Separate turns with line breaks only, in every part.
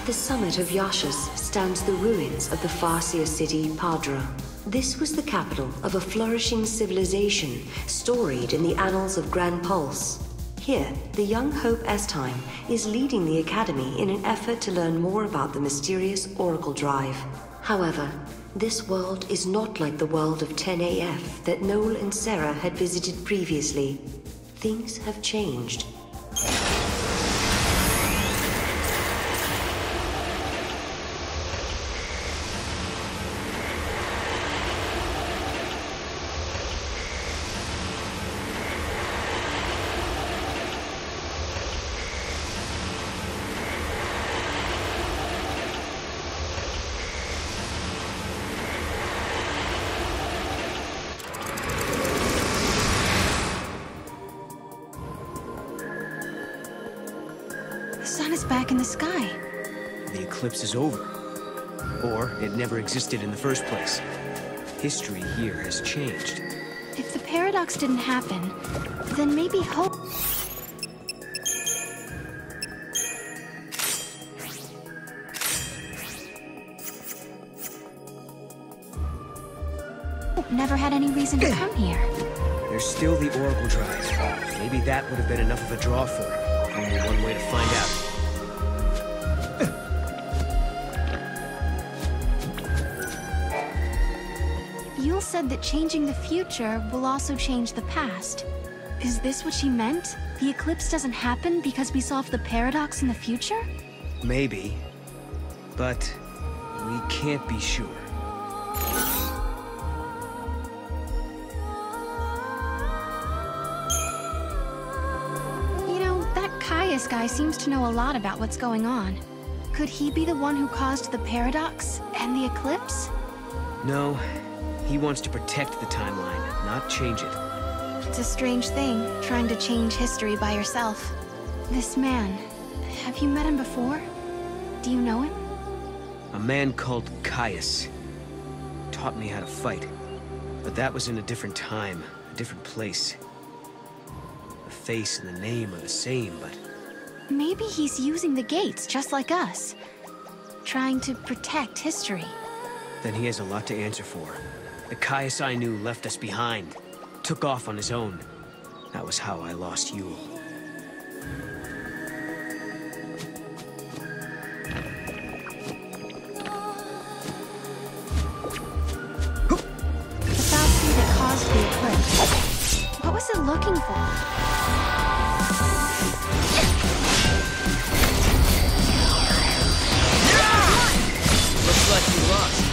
the summit of Yaschas stands the ruins of the Farseer city Padra. This was the capital of a flourishing civilization storied in the annals of Grand Pulse. Here, the young Hope Estime is leading the Academy in an effort to learn more about the mysterious Oracle Drive. However, this world is not like the world of 10AF that Noel and Serah had visited previously. Things have changed.
Back in the sky.
The eclipse is over. Or it never existed in the first place. History here has changed.
If the paradox didn't happen, then maybe Hope never had any reason to come here.
There's still the Oracle Drive. Maybe that would have been enough of a draw for her. Only one way to find out.
Yule said that changing the future will also change the past. Is this what she meant? The eclipse doesn't happen because we solved the paradox in the future?
Maybe. But we can't be sure.
You know, that Caius guy seems to know a lot about what's going on. Could he be the one who caused the paradox and the eclipse?
No. He wants to protect the timeline, not change it.
It's a strange thing, trying to change history by yourself. This man, have you met him before? Do you know him?
A man called Caius. Taught me how to fight. But that was in a different time, a different place. The face and the name are the same, but...
Maybe he's using the gates, just like us. Trying to protect history.
Then he has a lot to answer for. The Caius I knew left us behind. Took off on his own. That was how I lost Yule.
The fallacy that caused the eclipse. What was it looking for?
Looks like you lost.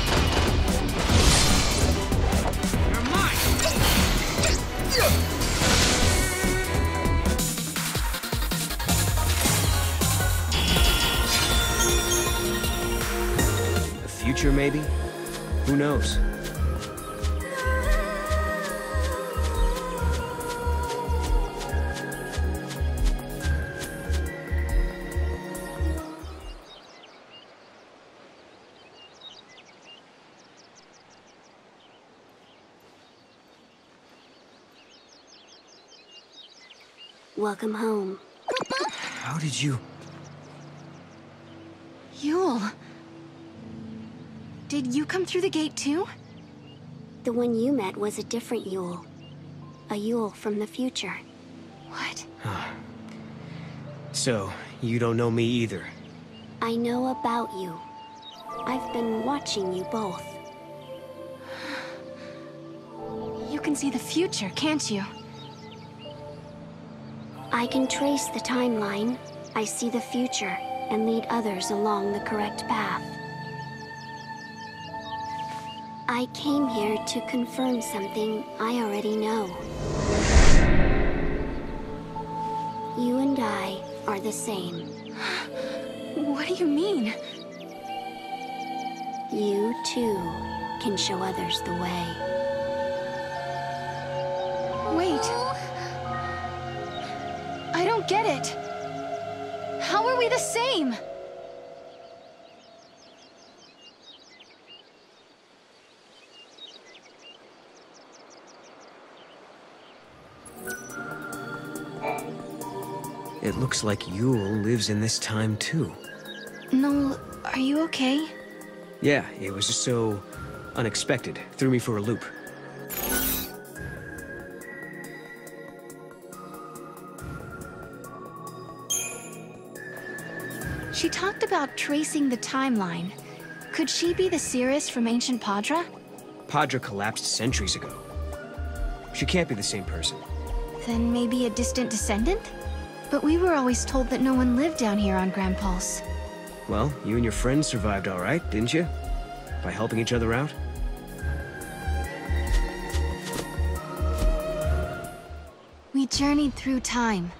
The future, maybe? Who knows?
Welcome home.
How did you...
Yule. Did you come through the gate too?
The one you met was a different Yule. A Yule from the future.
What?
So, you don't know me either?
I know about you. I've been watching you both.
You can see the future, can't you?
I can trace the timeline. I see the future and lead others along the correct path. I came here to confirm something I already know. You and I are the same.
What do you mean?
You, too, can show others the way.
Wait. I don't get it. How are we the same?
It looks like Yule lives in this time too.
Noel, are you okay?
Yeah, it was just so unexpected. Threw me for a loop.
She talked about tracing the timeline. Could she be the seeress from ancient Padra?
Padra collapsed centuries ago. She can't be the same person.
Then maybe a distant descendant? But we were always told that no one lived down here on Grand Pulse.
Well, you and your friends survived all right, didn't you? By helping each other out?
We journeyed through time,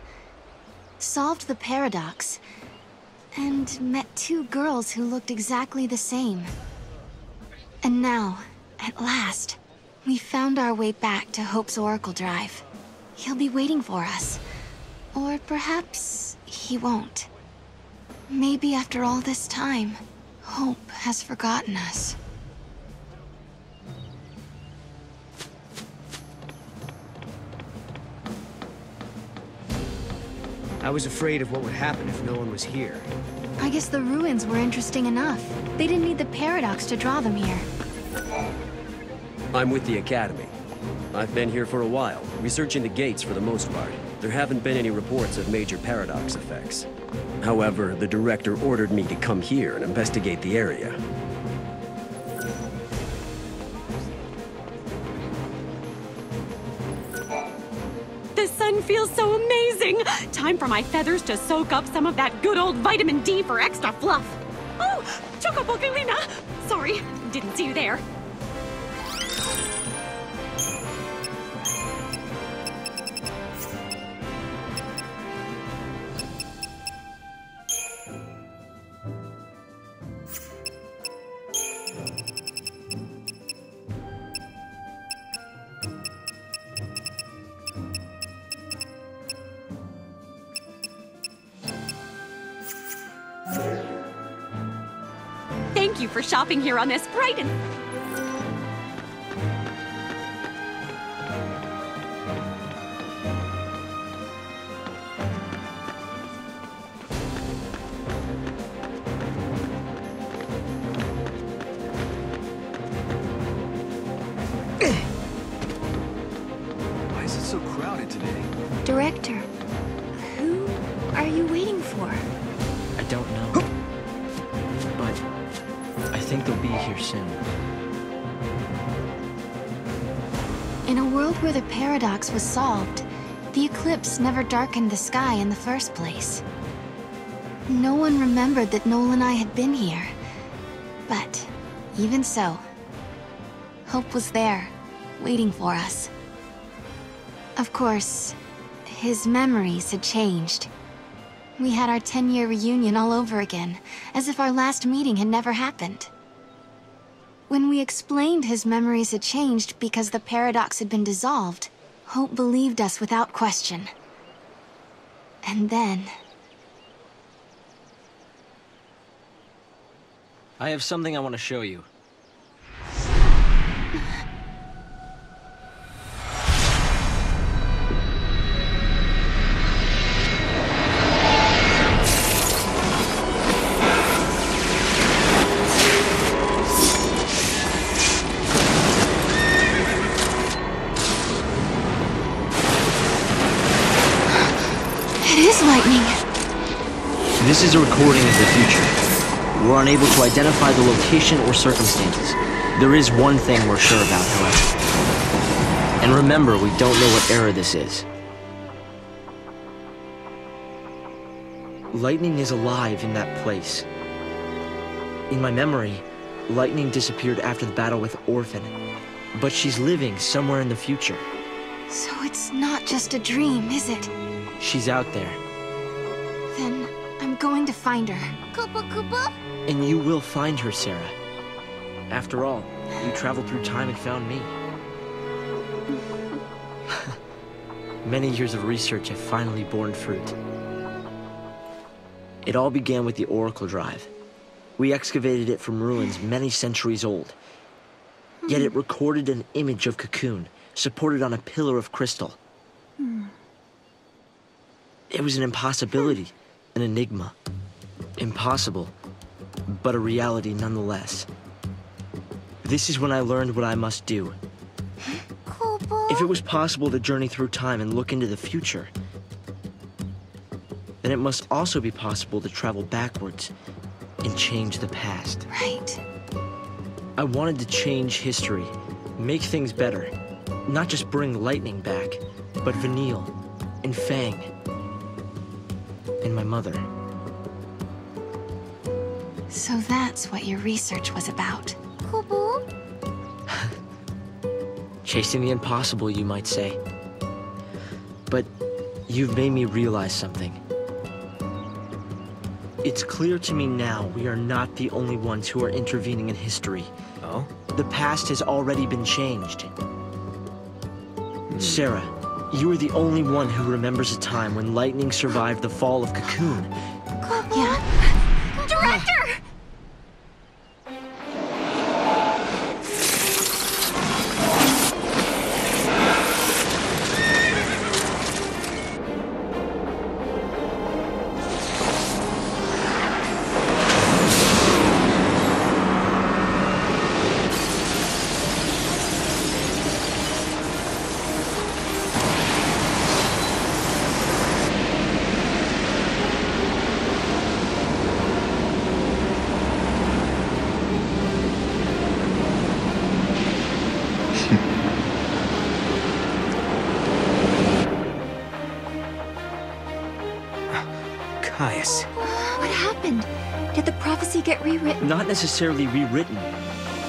solved the paradox, and met two girls who looked exactly the same. And now, at last, we found our way back to Hope's Oracle Drive. He'll be waiting for us. Or perhaps he won't. Maybe after all this time, Hope has forgotten us.
I was afraid of what would happen if no one was here.
I guess the ruins were interesting enough. They didn't need the paradox to draw them here.
I'm with the Academy. I've been here for a while, researching the gates for the most part. There haven't been any reports of major paradox effects. However, the director ordered me to come here and investigate the area.
The sun feels so amazing! Time for my feathers to soak up some of that good old vitamin D for extra fluff. Oh, Chocobogalina! Sorry, didn't see you there. Thank you for shopping here on this bright and...
Why is it so crowded today?
Director, who are you waiting for?
I don't know. But I think they'll be here soon.
In a world where the paradox was solved, the eclipse never darkened the sky in the first place. No one remembered that Noel and I had been here. But even so, Hope was there, waiting for us. Of course, his memories had changed. We had our 10-year reunion all over again, as if our last meeting had never happened. When we explained his memories had changed because the paradox had been dissolved, Hope believed us without question. And then...
I have something I want to show you. This is a recording of the future. We're unable to identify the location or circumstances. There is one thing we're sure about, however. And remember, we don't know what era this is. Lightning is alive in that place. In my memory, Lightning disappeared after the battle with Orphan. But she's living somewhere in the future.
So it's not just a dream, is it?
She's out there.
Then I'm going to find her. Koopa Koopa?
And you will find her, Serah. After all, you traveled through time and found me. Many years of research have finally borne fruit. It all began with the Oracle Drive. We excavated it from ruins many centuries old. Yet it recorded an image of Cocoon, supported on a pillar of crystal. It was an impossibility, an enigma. Impossible, but a reality nonetheless. This is when I learned what I must do. If it was possible to journey through time and look into the future, then it must also be possible to travel backwards and change the past.
Right.
I wanted to change history, make things better. Not just bring lightning back, but Vanille, and Fang, and my mother.
So that's what your research was about.
Chasing the impossible, you might say. But you've made me realize something. It's clear to me now we are not the only ones who are intervening in history.
Oh?
The past has already been changed. Serah, you are the only one who remembers a time when lightning survived the fall of Cocoon.
Yeah.
Director!
Caius.
What happened? Did the prophecy get rewritten?
Not necessarily rewritten.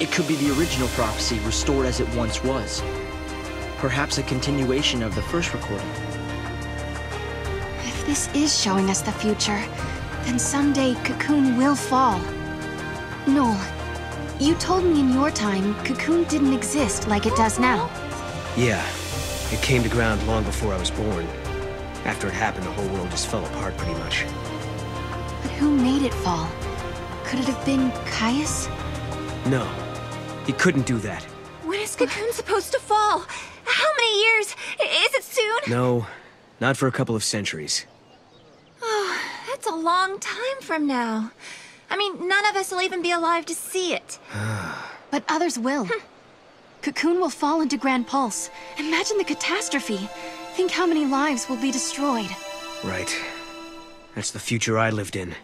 It could be the original prophecy restored as it once was. Perhaps a continuation of the first recording.
If this is showing us the future, then someday Cocoon will fall. Noel, you told me in your time Cocoon didn't exist like it does now.
Yeah. It came to ground long before I was born. After it happened, the whole world just fell apart pretty much.
But who made it fall? Could it have been Caius?
No. He couldn't do that.
When is Cocoon supposed to fall? How many years? Is it soon?
No. Not for a couple of centuries.
Oh, that's a long time from now. I mean, none of us will even be alive to see it.
But others will. Cocoon will fall into Grand Pulse. Imagine the catastrophe. Think how many lives will be destroyed.
Right. That's the future I lived in.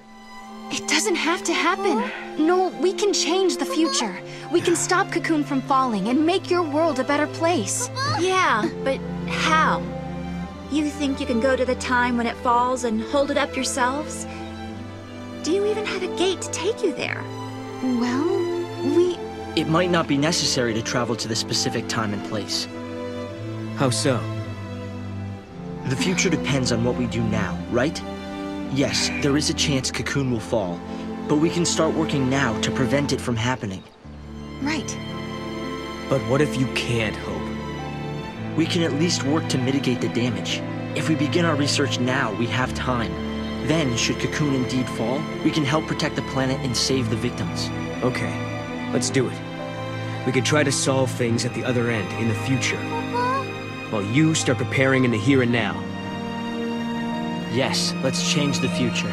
It doesn't have to happen. Noel, we can change the future. We can stop Cocoon from falling and make your world a better place.
Yeah, but how? You think you can go to the time when it falls and hold it up yourselves? Do you even have a gate to take you there?
Well,
It might not be necessary to travel to the specific time and place.
How so?
The future depends on what we do now, right? Yes, there is a chance Cocoon will fall, but we can start working now to prevent it from happening.
Right.
But what if you can't hope?
We can at least work to mitigate the damage. If we begin our research now, we have time. Then, should Cocoon indeed fall, we can help protect the planet and save the victims.
Okay, let's do it. We could try to solve things at the other end, in the future. While you start preparing in the here and now.
Yes, let's change the future.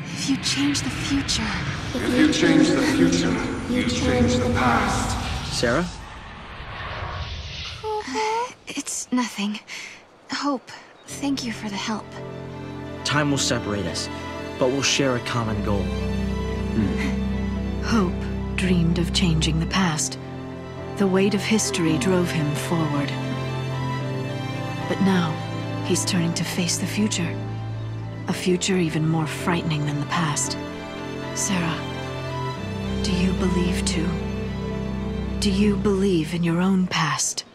If you change the future...
If you change the future, you change the past.
Serah?
It's nothing. Hope, thank you for the help.
Time will separate us, but we'll share a common goal.
Hope dreamed of changing the past. The weight of history drove him forward. But now, he's turning to face the future. A future even more frightening than the past. Serah, do you believe too? Do you believe in your own past?